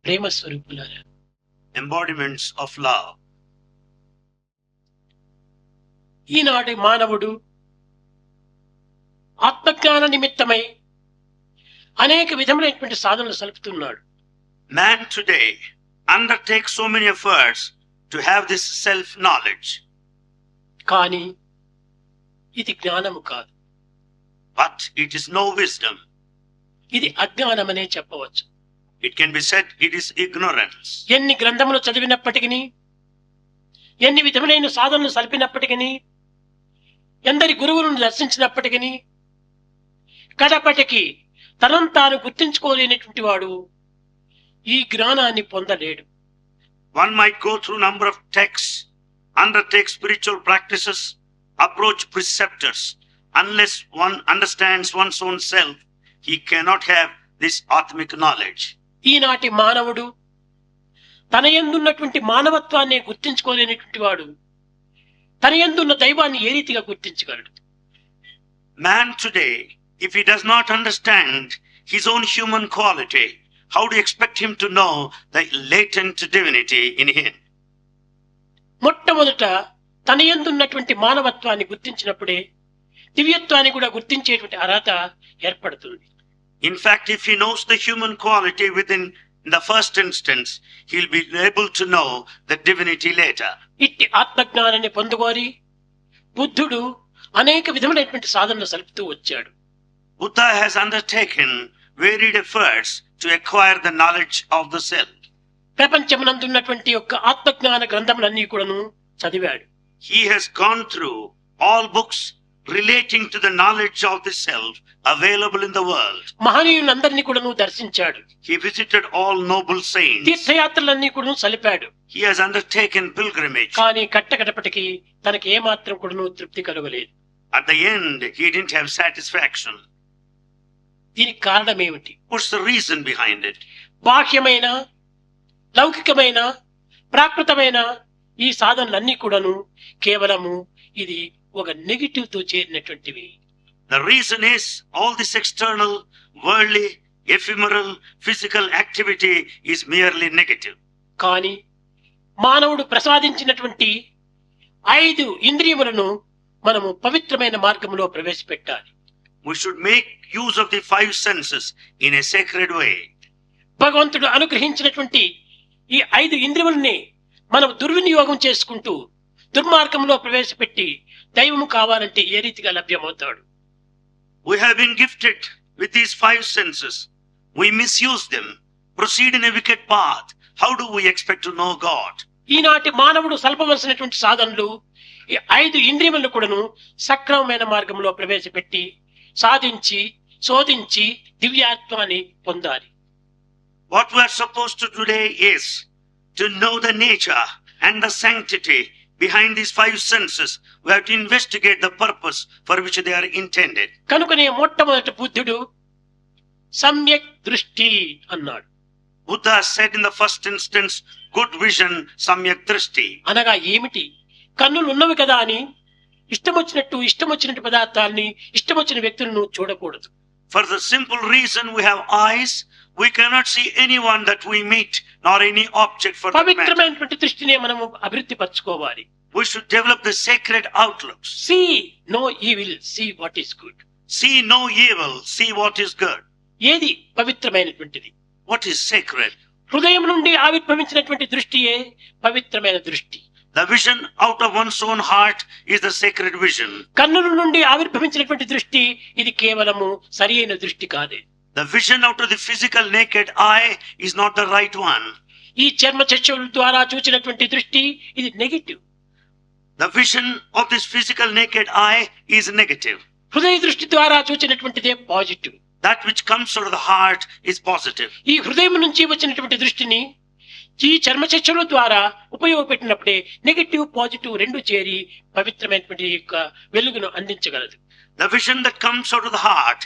ప్రేమ స్వరూపులారా, embodiments of love. ఈనాటి మానవుడు ఆత్మజ్ఞాన నిమిత్తమై అనేక విధములైనటువంటి సాధనలు సలుపుతున్నాడు. Man today undertakes so many efforts to have this self-knowledge. కానీ ఇది జ్ఞానము కాదు, But it is no wisdom. ఇది అజ్ఞానమనే చెప్పవచ్చు. It can be said it is ignorance. ఎన్ని గ్రంథములు చదివినప్పటికీ, ఎన్ని విధములైన సాధనలు సలిపినప్పటికీ, ఎందరి గురువులను దర్శించినప్పటికీ, కడపటికి తనను తాను గుర్తించుకోలేనటువంటి వాడు ఈ జ్ఞానాన్ని పొందలేడు. One might go through number of texts, undertake spiritual practices, approach preceptors. Unless one understands one's own self, he cannot have this atmic knowledge. ఈనాటి మానవుడు తన యందున్నటువంటి మానవత్వాన్ని గుర్తించుకోలేనటువంటి వాడు తన యందున్న దైవాన్ని ఏ రీతిగా గుర్తించగలడు? Man today, if he does not understand his own human quality, how do you expect him to know the latent divinity in him? మొట్టమొదట తన యందున్నటువంటి మానవత్వాన్ని గుర్తించినప్పుడే దివ్యత్వాన్ని కూడా గుర్తించేటువంటి అర్హత ఏర్పడుతుంది. In fact, if he knows the human quality within the first instance, he'll be able to know the divinity later. ఇట్టి ఆత్మజ్ఞానాన్ని పొందుకోరి బుద్ధుడు అనేక విధములైనటువంటి సాధనలు సలుపుతూ వచ్చాడు. Buddha has undertaken varied efforts to acquire the knowledge of the self. ప్రపంచమునందున్నటువంటి యొక్క ఆత్మజ్ఞాన గ్రంథములన్నీ కూడాను చదివాడు. He has gone through all books relating to the knowledge of the self available in the world. మహనీయులందరినీ కూడాను దర్శించాడు. He visited all noble saints. తీర్థయాత్రలన్నీ కూడాను సలిపాడు. He has undertaken pilgrimage. కానీ కట్టకడపటికి తనకి ఏమాత్రం కూడాను తృప్తి కలగలేదు. At the end, he didn't have satisfaction. దీనికి కారణం ఏమిటి? What's the reason behind it? బాహ్యమైన, లౌకికమైన, ప్రాకృతమైన ఈ సాధనలన్నీ కూడాను కేవలము ఇది ఒక నెగిటివ్ తో చేరినటువంటివి. The reason is all this external, worldly, ephemeral, physical activity is merely negative. కానీ మానవుడు ప్రసాదించినటువంటి 5 ఇంద్రియములను మనము పవిత్రమైన మార్గంలో ప్రవేశపెట్టాలి. We should make use of the 5 senses in a sacred way. భగవంతుడు అనుగ్రహించినటువంటి ఈ 5 ఇంద్రియములని మనం దుర్వినియోగం చేసుకుంటూ దుర్మార్గంలో ప్రవేశపెట్టి దైవము కావాలంటే ఏ రీతిగా లభ్యమవుతాడు? We have been gifted with these 5 senses. We misuse them, proceed in a wicked path. How do we expect to know God? ఈనాటి మానవుడు సల్పవలసినటువంటి సాధనలు ఈ 5 ఇంద్రియములను కూడాను సక్రమమైన మార్గంలో ప్రవేశపెట్టి సాధించి శోధించి దివ్యాత్వాన్ని పొందాలి. What we are supposed to do today is to know the nature and the sanctity behind these 5 senses. We have to investigate the purpose for which they are intended. కనుకనే మొట్టమొదటి బుద్ధుడు సమ్యక్ దృష్టి అన్నాడు. Buddha said in the first instance, good vision, samyak drishti. అనగా ఏమిటి? కన్నులు ఉన్నవి కదా అని ఇష్టమొచ్చినట్టు పదార్థాలని ఇష్టమొచ్చిన వ్యక్తులను చూడకూడదు. For the simple reason we have eyes, we cannot see anyone that we meet, nor any object for that matter. పవిత్రమైనటువంటి దృష్టిని మనము అభివృద్ధి పరచుకోవాలి. We should develop the sacred outlooks. See no evil, see what is good. See no evil, see what is good. ఏది పవిత్రమైనటువంటిది? What is sacred? హృదయం నుండి ఆవిర్భవించినటువంటి దృష్టియే పవిత్రమైన దృష్టి. The vision out of one's own heart is the sacred vision. కన్నుల నుండి ఆవిర్భవించినటువంటి దృష్టి ఇది కేవలము సరియైన దృష్టి కాదే. The vision out of the physical naked eye is not the right one. ఈ చర్మ చక్షుల ద్వారా చూచినటువంటి దృష్టి ఇది negative. The vision of this physical naked eye is negative. హృదయ దృష్టి ద్వారా చూచినటువంటిదే positive. That which comes out of the heart is positive. ఈ హృదయం నుంచి వచ్చినటువంటి దృష్టిని ఈ చర్మ చక్షుల ద్వారా ఉపయోగపెట్టినప్పుడే నెగటివ్ పాజిటివ్ రెండు చేరి పవిత్రమైనటువంటి యొక్క వెలుగును అందించగలదు. The vision that comes out of the heart,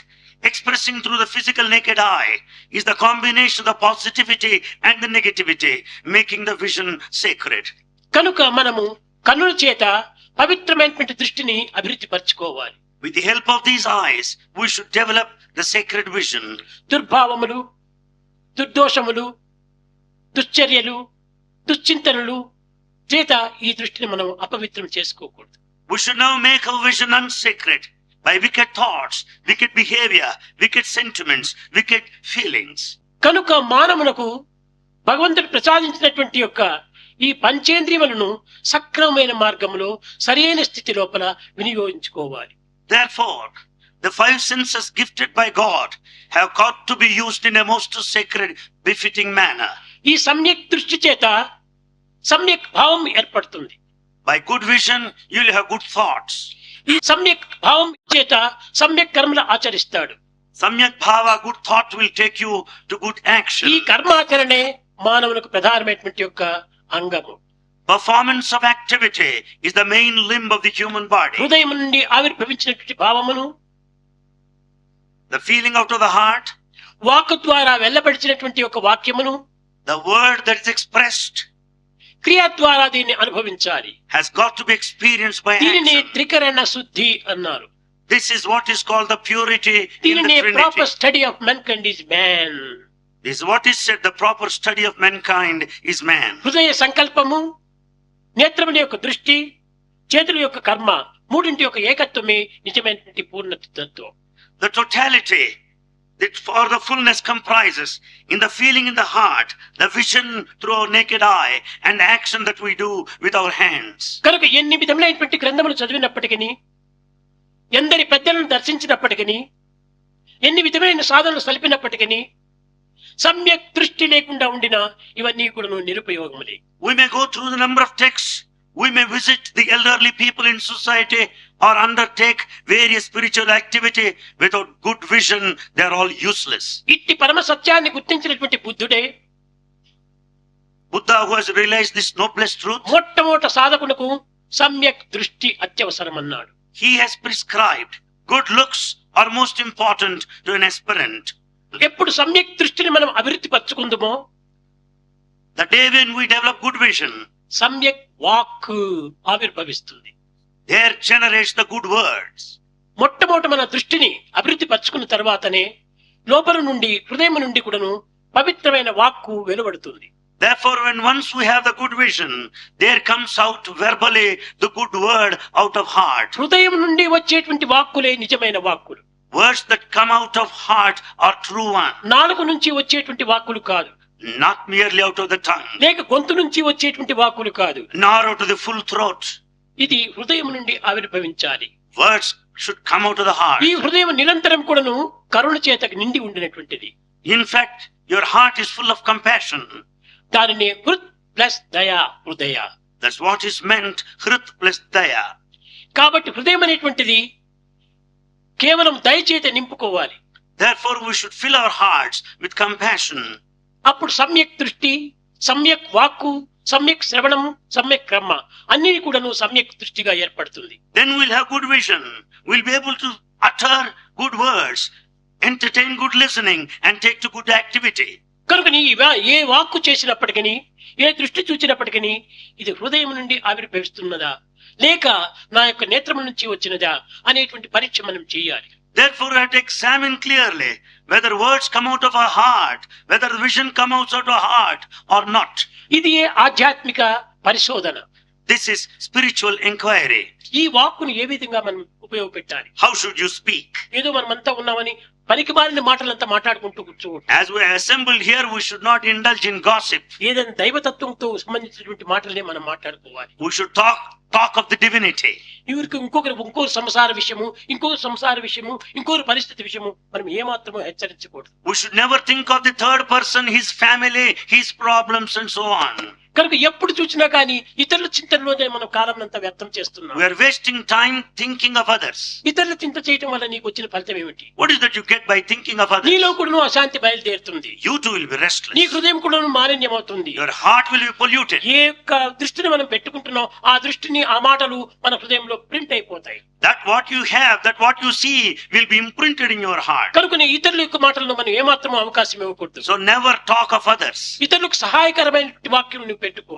expressing through the physical naked eye, is the combination of the positivity and the negativity, making the vision sacred. కనుక మనము కన్నుల చేత పవిత్రమైనటువంటి దృష్టిని అభివృద్ధి పరచుకోవాలి. With the help of these eyes, we should develop the sacred vision. దుర్భావములు, దుర్దోషములు, దుశ్చర్యలు, దుశ్చింతనలు చేత ఈ దృష్టిని మనం అపవిత్రం చేసుకోకూడదు. We should now make our vision unsacred by wicked thoughts, wicked behavior, wicked sentiments, wicked feelings. కనుక మానవునకు భగవంతుడు ప్రసాదించినటువంటి యొక్క ఈ పంచేంద్రియములను సక్రమమైన మార్గంలో సరైన స్థితి లోపల వినియోగించుకోవాలి. Therefore, the five senses gifted by God have got to be used in a most sacred, befitting manner. ఈ సమ్యక్ దృష్టి చేత సమ్యక్ భావం ఏర్పడుతుంది. By good vision, you will have good thoughts. ఈ సమ్యక్ భావం చేత సమ్యక్ కర్మలు ఆచరిస్తాడు. Samyak bhava, good thought will take you to good ఈ action. కర్మాచరణే మానవునికి ప్రధానమైనటువంటి యొక్క అంగము. Performance of activity is the main limb of the human body. హృదయం నుండి ఆవిర్భవించినటువంటి భావమును, The feeling out of the heart, వాక్కు ద్వారా వెళ్ళబడిచినటువంటి యొక్క వాక్యమును, the word that is expressed, క్రియ ద్వారా దీన్ని అనుభవించాలి. has got to be experienced by దీనిని action. త్రికరణ శుద్ధి అన్నారు. This is what is called the purity in దీనిని the Trinity. Proper study of mankind is man. This is what is said, the proper study of mankind is man. హృదయ సంకల్పము, నేత్రముల యొక్క దృష్టి, చేతుల యొక్క కర్మ, మూడింటి యొక్క ఏకత్వమే నిజమైనటువంటి పూర్ణతత్వం. The totality that for the fullness comprises in the feeling in the heart, the vision through our naked eye, and the action that we do with our hands. కనుక ఎన్ని విధములైనటువంటి గ్రంథములు చదివినప్పటికీ, ఎందరి పెద్దలను దర్శించినప్పటికీ, ఎన్ని విధమైన సాధనలు సలిపినప్పటికీ సమ్యక్ దృష్టి లేకుండా ఉండిన ఇవన్నీ కూడా నిరుపయోగములే. We may go through the number of texts, we may visit the elderly people in society, or undertake various spiritual activity. Without good vision, they are all useless. ఇట్టి పరమ సత్యాన్ని గుర్తించినటువంటి బుద్ధుడే Buddha, who has realized this noblest truth, మొట్టమొదట సాధకునకు సమ్యక్ దృష్టి అత్యవసరమన్నాడు. he has prescribed good looks are most important to an aspirant. ఎప్పుడు సమ్యక్ దృష్టిని మనం అభివృద్ధి పరచుకుందామో The day when we develop good vision, సమ్యక్ walk ఆవిర్భవిస్తుంది. there generates the good words. మొట్టమొదట మన దృష్టిని అభివృద్ధి పరచుకున్న తర్వాతనే లోపల నుండి హృదయం నుండి కూడాను పవిత్రమైన వాక్కు వెలువడుతుంది. Therefore, when once we have the good vision, there comes out verbally the good word out of heart. హృదయం నుండి వచ్చేటువంటి వాక్కులే నిజమైన వాక్కులు. Words that come out of heart are true one, నాలుగు నుంచి వచ్చేటువంటి వాక్కులు కాదు, not merely out of the tongue, లేక గొంతు నుంచి వచ్చేటువంటి వాక్కులు కాదు. nor out of the full throat. ఇది హృదయం నుండి ఆవిర్భవించాలి. Words should come out of the heart. ఈ హృదయం నిరంతరం కూడాను కరుణ చేత నిండి ఉండినటువంటిది. In fact, your heart is full of compassion. దానిని హృత్ ప్లస్ దయా హృదయ. That's what is meant, hrit plus daya. కాబట్టి హృదయం అనేటువంటిది కేవలం దయచేత నింపుకోవాలి. Therefore, we should fill our hearts with compassion. అప్పుడు సమ్యక్ దృష్టి, సమ్యక్ వాక్కు, సమ్యక్ శ్రవణము, సమ్యక్ కర్మ అన్ని కూడాను సమ్యక్ దృష్టిగా ఏర్పడుతుంది. Then we'll have good vision. We'll be able to utter good words, entertain good listening, and take to good activity. కనుక ఏ వాక్కు చేసినప్పటికీ, ఏ దృష్టి చూచినప్పటికీ ఇది హృదయం నుండి ఆవిర్భవిస్తున్నదా లేక నా యొక్క నేత్రము నుంచి వచ్చినదా అనేటువంటి పరీక్ష మనం చేయాలి. Therefore, I have to examine clearly whether words come out of our heart, whether the vision comes out of our heart or not. ఇది ఆధ్యాత్మిక పరిశోధన. This is spiritual inquiry. ఈ వాక్కును ఏ విధంగా మనం ఉపయోగపెట్టాలి? How should you speak? ఏదో మనమంతా ఉన్నామని పనికిమాలిన మాటలంతా మాట్లాడుకుంటూ కూర్చోకూడదు. As we are assembled here, we should not indulge in gossip. ఏదైనా దైవతత్వంతో సంబంధించినటువంటి మాటలనే మనం మాట్లాడుకోవాలి. We should talk of the divinity. ఇవరికి ఇంకో సంసార విషయము, ఇంకో సంసార విషయము, ఇంకో పరిస్థితి విషయము మనం ఏమాత్రమో హెచ్చరించకూడదు. We should never think of the third person, his family, his problems and so on. కనుక ఎప్పుడు చూసినా కానీ ఇతరుల చింతనలోనే మనం కాలం అంతా వ్యర్థం చేస్తున్నాం. We are wasting time thinking of others. ఇతరుల చింత చేయటం వల్ల నీకు వచ్చిన ఫలితం ఏమిటి? What is that you get by thinking of others? నీలో కూడా అశాంతి బయలుదేరుతుంది. You too will be నీ restless. హృదయం కూడా మాలిన్యమవుతుంది. Your heart will be polluted. ఏ యొక్క దృష్టిని మనం పెట్టుకుంటున్నాం ఆ దృష్టిని ఆ మాటలు మన హృదయంలో ప్రింట్ అయిపోతాయి. That what you have, that what you see will be imprinted in your heart. కనుక ఇతరుల యొక్క మాటలను మనం ఏమాత్రం అవకాశం ఇవ్వకూడదు. So never talk of others. ఇతరులకు సహాయకరమైన వాక్యం నువ్వు పెట్టుకో.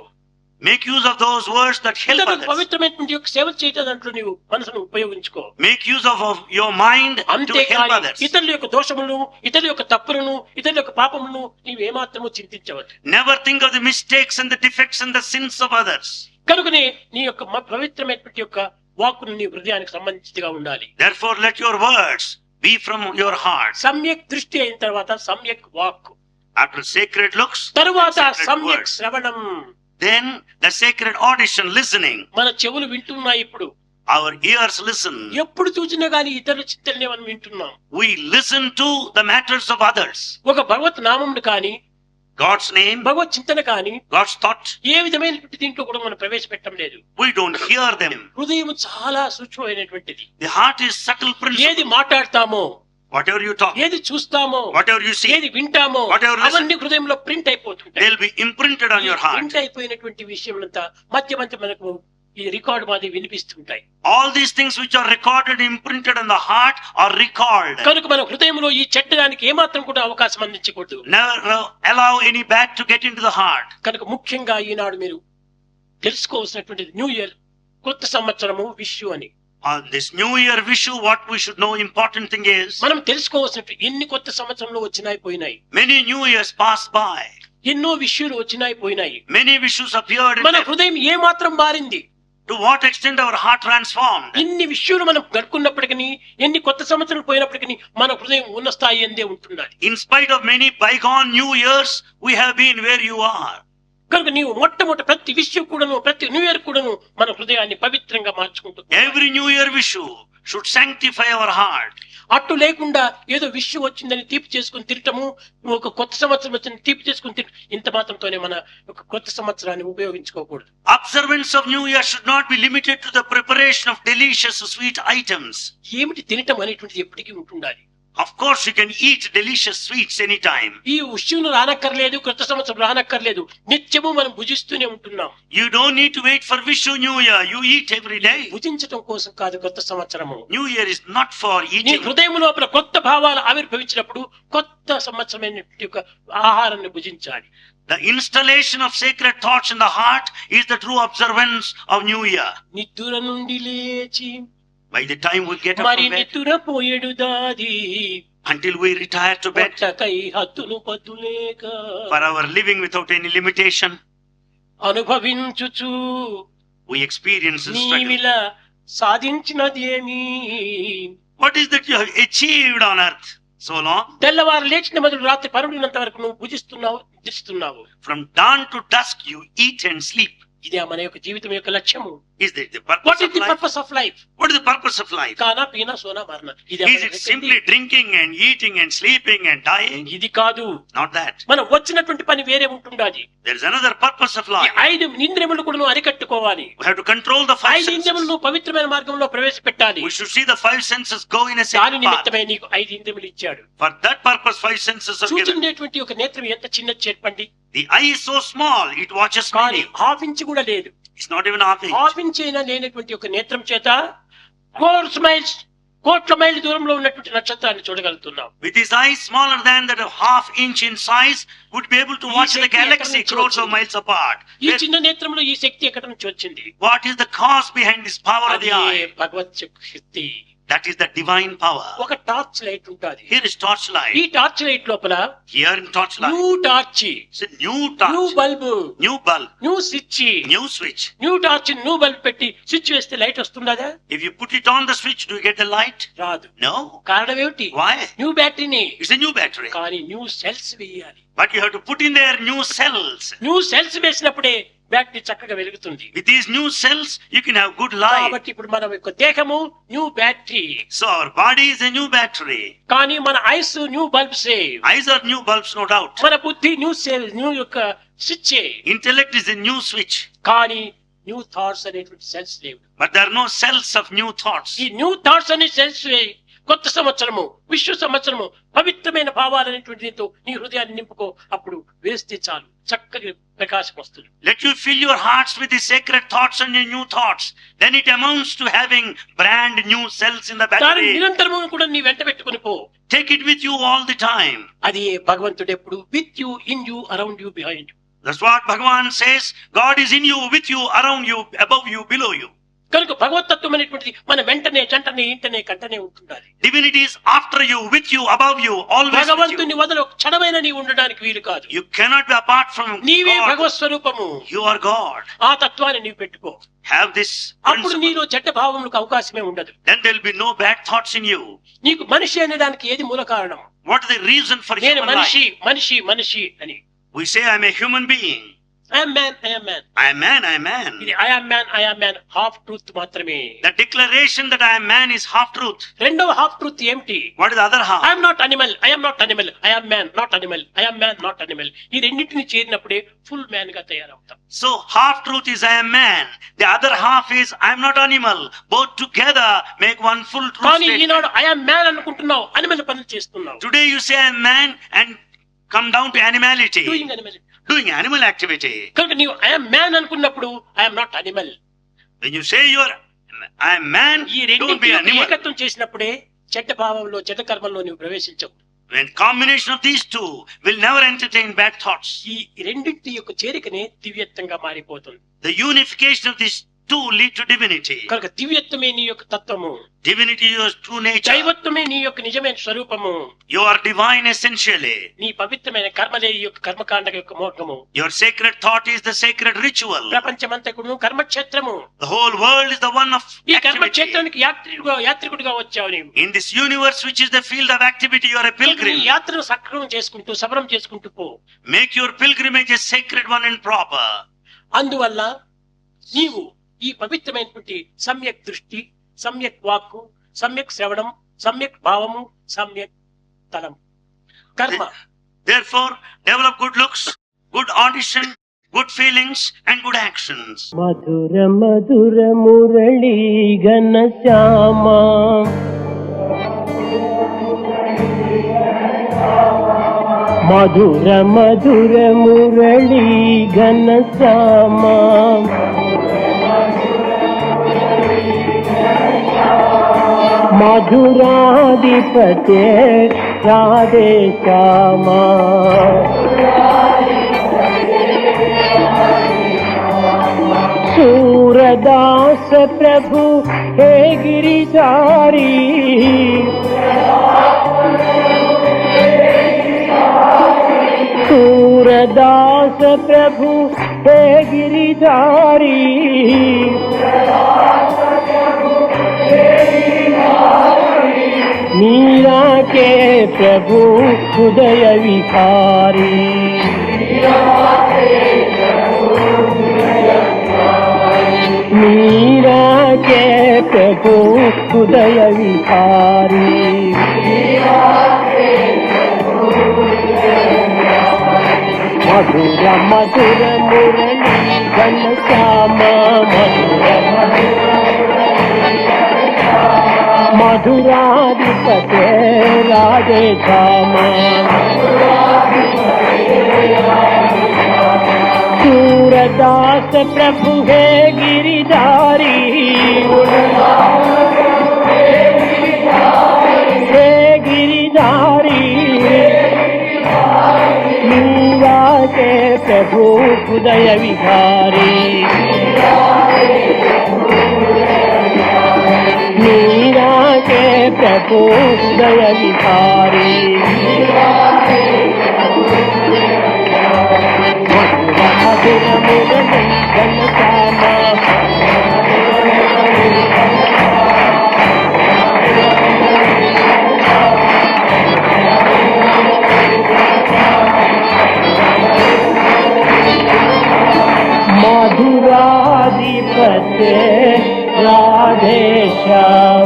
Make use of those words that help ఇతరులకు others. పవిత్రమైనటువంటి యొక్క సేవ చేయటం దాంట్లో నీవు మనసును ఉపయోగించుకో. Make use of your mind to help అంతేకాని others. ఇతరుల యొక్క దోషములను, ఇతరుల యొక్క తప్పులను, ఇతరుల యొక్క పాపములను నీవు ఏమాత్రము చింతించవద్దు. Never think of the mistakes and the defects and the sins of others. కనుకనే నీ యొక్క పవిత్రమైనటువంటి యొక్క వాక్కును నీ హృదయానికి సంబంధించిగా ఉండాలి. Therefore, let your words be from your heart. సమ్యక్ దృష్టి అయిన తర్వాత సమ్యక్ వాక్, After sacred looks, తరువాత sacred సమ్యక్ words. శ్రవణం. Then the sacred audition, listening. మన చెవులు వింటున్నాయి ఇప్పుడు. Our ears listen. ఎప్పుడు చూసినా గానీ ఇతరుల చింతలనే మనం వింటున్నాం. We listen to the matters of others. ఒక భగవత్ నామమును కానీ, God's name, భగవత్ చింతన కానీ God's thought, ఏ విధమైనటువంటి దీంట్లో కూడా మనం ప్రవేశపెట్టడం లేదు. we don't hear them. హృదయం చాలా సూక్ష్మమైనటువంటిది. The heart is subtle principle. ఏది మాట్లాడతామో, Whatever you talk, ఏది చూస్తామో, whatever you see, ఏది వింటామో Whatever listen. అవన్నీ హృదయంలో ప్రింట్ అయిపోతుంటాయి. they'll be imprinted on your heart. Print అయిపోయినటువంటి విషయములంతా మధ్య మధ్య మనకు ఈ రికార్డు మాది వినిపిస్తుంటాయి. All these things which are recorded, imprinted on the heart are recalled. కనుక మన హృదయంలో ఈ చెడ్డదానికి ఏమాత్రం కూడా అవకాశం అందించకూడదు. Never allow any bad to get into the heart. కనుక ముఖ్యంగా ఈనాడు మీరు తెలుసుకోవాల్సినటువంటి న్యూ ఇయర్, కొత్త సంవత్సరము విషు అని On this new year issue, what we should know, important thing is, మనం తెలుసుకోవాల్సినట్టు ఎన్ని కొత్త సంవత్సరంలో వచ్చినాయి పోయినాయి, many new years passed by. ఎన్నో విషయాలు వచ్చినాయి పోయినాయి. Many issues appeared in మన them. హృదయం ఏ మాత్రం మారింది? To what extent our heart transformed. ఇన్ని విషయాలు మనం గడుపుకున్నప్పటికీ, ఎన్ని కొత్త సంవత్సరాలు పోయినప్పటికీ మన హృదయం ఉన్న స్థాయి ఎందే ఉంటున్నది. In spite of many bygone new years, we have been where you are. కనుక నీవు మొట్టమొదటి ప్రతి విషయం కూడాను, ప్రతి న్యూ ఇయర్ కూడాను మన హృదయాన్ని పవిత్రంగా మార్చుకుంటుంది. Every new year issue should sanctify our heart. అట్టు లేకుండా ఏదో విషయం వచ్చిందని తీపి చేసుకుని తిరటము, ఒక కొత్త సంవత్సరం వచ్చిందని తీపి చేసుకుని తిరటం, ఇంత మాత్రంతోనే మన ఒక కొత్త సంవత్సరాన్ని ఉపయోగించుకోకూడదు. Observance of new year should not be limited to the preparation of delicious sweet items. ఏమిటి తినటం అనేటువంటిది ఎప్పటికీ ఉంటుండాలి. Of course, you can eat delicious sweets anytime. ఈ విషయం రానక్కర్లేదు, కొత్త సంవత్సరం రానక్కర్లేదు, నిత్యము మనం భుజిస్తూనే ఉంటున్నాం. You don't need to wait for Vishu New Year. You eat every day. భుజించటం కోసం కాదు కొత్త సంవత్సరము. New Year is not for నీ eating. హృదయం లోపల కొత్త భావాలు ఆవిర్భవించినప్పుడు కొత్త సంవత్సరమైన యొక్క ఆహారాన్ని భుజించాలి. The installation of sacred thoughts in the heart is the true observance of New Year. నిద్ర నుండి లేచి By the time we get up మరి from bed, నిద్ర పోయేడు దాది until we retire to bed, పొట్టకై హద్దులు పద్దులేక for our living without any limitation, అనుభవించుచు we experience the struggle. నీవిల సాధించినది ఏమి? What is that you have achieved on earth so long? తెల్లవారు లేచిన మొదలు రాత్రి పరుడినంత వరకు నువ్వు భుజిస్తున్నావు, నిద్రిస్తున్నావు. From dawn to dusk, you eat and sleep. ఇదే మన యొక్క జీవితం యొక్క లక్ష్యము. Is that the purpose what of is the life? Purpose of life? What is the purpose of life? కానా పీనా సోనా మరణ. ఇది Is it simply drinking and eating and sleeping and dying? ఇది కాదు. Not that. మనం వచ్చినటువంటి పని వేరే ఉంటుండాలి. There is another purpose of ఈ life. 5 ఇంద్రియములు కూడా నువ్వు అరికట్టుకోవాలి. We have to control the 5 5 ఇంద్రియములు senses. నువ్వు పవిత్రమైన మార్గంలో ప్రవేశపెట్టాలి. We should see the 5 senses go in a దాని sacred path. నిమిత్తమే నీకు 5 ఇంద్రియములు ఇచ్చాడు. For that purpose, 5 senses are given. చూచుండేటువంటి ఒక నేత్రం ఎంత చిన్నది చెప్పండి. The eye is so small, it watches కానీ many. హాఫ్ ఇంచ్ కూడా లేదు. It's not even half inch. Half inch అయినా లేనటువంటి ఒక నేత్రం చేత కోట్ల మైళ్ళ దూరంలో ఉన్నటువంటి నక్షత్రాన్ని చూడగలుగుతున్నాం. With his eyes smaller than that of half inch in size, would be able to watch the Shakti galaxy ఎక్కడి నుంచి crores of వచ్చింది? miles apart. ఈ చిన్న నేత్రంలో ఈ శక్తి ఎక్కడి నుంచి వచ్చింది? What is the cause behind this power of అది the eye? భగవత్ శక్తి. That is the divine power. ఒక టార్చ్ లైట్ ఉంటుంది. Here is torchlight. ఈ టార్చ్ లైట్ లోపల Here in torchlight, new torch, it's a new new torch, bulb, new bulb, new switch, new switch. New torch new bulb పెట్టి switch వేస్తే light వస్తుందా? If you put it on the switch, do you get the light? రాదు. No. కారణం ఏమిటి? Why? New బ్యాటరీని. It's a new battery. కానీ new cells వేయాలి. But you have to put in there new cells. New cells వేసినప్పుడే battery చక్కగా వెలుగుతుంది. With these new cells, you can have good light. కాబట్టి ఇప్పుడు మన యొక్క దేహము new battery, So our body is a new battery. కానీ మన ice new bulb save, Eyes are new bulbs, no doubt. మన బుద్ధి న్యూ సేవ్, న్యూ యొక్క switch. Intellect is a new switch. కానీ న్యూ థాట్స్ అనేటువంటి సెల్స్ లేవు. But there are no cells of new thoughts. ఈ new thoughts అనే cells కొత్త సంవత్సరము, విశ్వ సంవత్సరము, పవిత్రమైన భావాలనేటువంటి దీంతో నీ హృదయాన్ని నింపుకో. అప్పుడు వేస్తే చాలు, చక్కగా ప్రకాశం వస్తుంది. Let you fill your hearts with the sacred thoughts and your new thoughts. Then it amounts to having brand new cells in the దాన్ని battery. నిరంతరము కూడా నీ వెంట పెట్టుకుని పో. Take it with you all the time. అది భగవంతుడు ఎప్పుడు with you, in you, around you, behind you. That's what Bhagavan says. God is in you, with you, around you, above you, below you. కనుక భగవతత్వం అనేటువంటిది మన వెంటనే జంటనే ఇంటనే కంటనే ఉంటుండాలి. Divinity is after you, with you, above you, always with భగవంతుని you. వదలు క్షణమైన నీవు ఉండడానికి వీలు కాదు. You cannot be apart from నీవే God. భగవత్ స్వరూపము. You are God. ఆ తత్వాన్ని నీవు పెట్టుకో. Have this అప్పుడు principle. నీలో చెడ్డ భావములకు అవకాశమే ఉండదు. Then there will be no bad thoughts in you. నీకు మనిషి అనే దానికి ఏది మూల కారణం? What is the reason for నేను human life? మనిషి మనిషి మనిషి అని. We say I'm a human being. I'm man I'm man. I am man, I am man. ఇది ఐఎమ్ మ్యాన్ హాఫ్ ట్రూత్ మాత్రమే. The declaration that I am man is half truth. రెండవ half truth ఏమిటి? What is the other half? I'm not animal I'm not animal I'm man not animal I'm man not animal. ఈ రెండింటిని చేరినప్పుడే full man గా తయారవుతాం. So half truth is I am man. The other half is I am not animal. Both together make one full truth కానీ statement. Eenadu I'm man అనుకుంటున్నావు, animal పనులు చేస్తున్నావు. Today you say I am man and come down to animality. Doing animal. Doing animal activity. కనుక నీవు I'm man అనుకున్నప్పుడు I'm not animal. When you say you are I am man, ఈ don't be రెండింటిని animal. ఏకత్వం చేసినప్పుడే చెడ్డ భావంలో చెడ్డ కర్మల్లో నీవు ప్రవేశించవు. When combination of these two will never entertain bad thoughts. ఈ రెండింటి యొక్క చేరికనే దివ్యత్వంగా మారిపోతుంది. The unification of these two lead to divinity. కనుక దివ్యత్వమే నీ యొక్క తత్వము, Divinity is your true nature. దైవత్వమే నీ యొక్క నిజమైన స్వరూపము. You are divine essentially. నీ పవిత్రమైన కర్మలే ఈ యొక్క కర్మకాండ యొక్క మోక్షము. Your sacred thought is the sacred ritual. ప్రపంచమంతకుడు కర్మక్షేత్రము. The whole world is the one of ఈ activity. కర్మక్షేత్రానికి యాత్రికుడిగా వచ్చావు నీవు. In this universe which is the field of activity, you are a ఈ pilgrim. యాత్రను సక్రమం చేసుకుంటూ సబరం చేసుకుంటూ పో. Make your pilgrimage a sacred one and proper. అందువల్ల నీవు ఈ పవిత్రమైనటువంటి సమ్యక్ దృష్టి, సమ్యక్ వాక్కు, సమ్యక్ శ్రవణం, సమ్యక్ భావము, సమ్యక్ తలం కర్మ. Therefore, develop good looks, good audition, good feelings, and good actions. మధుర మధుర మురళీ ఘన శ్యామ, మధుర మధుర మురళీ ఘన శ్యామ, మధురాధిపతే రాధే శ్యామా. सूरदास प्रभु हे गिरिधारी, सूरदास प्रभु हे गिरिधारी, मीरा के प्रभु हृदय विहारी, मीरा के प्रभु हृदय विहारी, मधुर मधुर मुरली घन श्यामा, मधुराधिपते राधे श्यामा, सूरदास प्रभु है गिरिधारी, हे गिरिधारी, मीरा के प्रभु हृदय विहारी, मीरा के प्रभु हृदय विहारी, मधुर मुरली घन श्यामा, मधुराधिपते राधे श्यामा.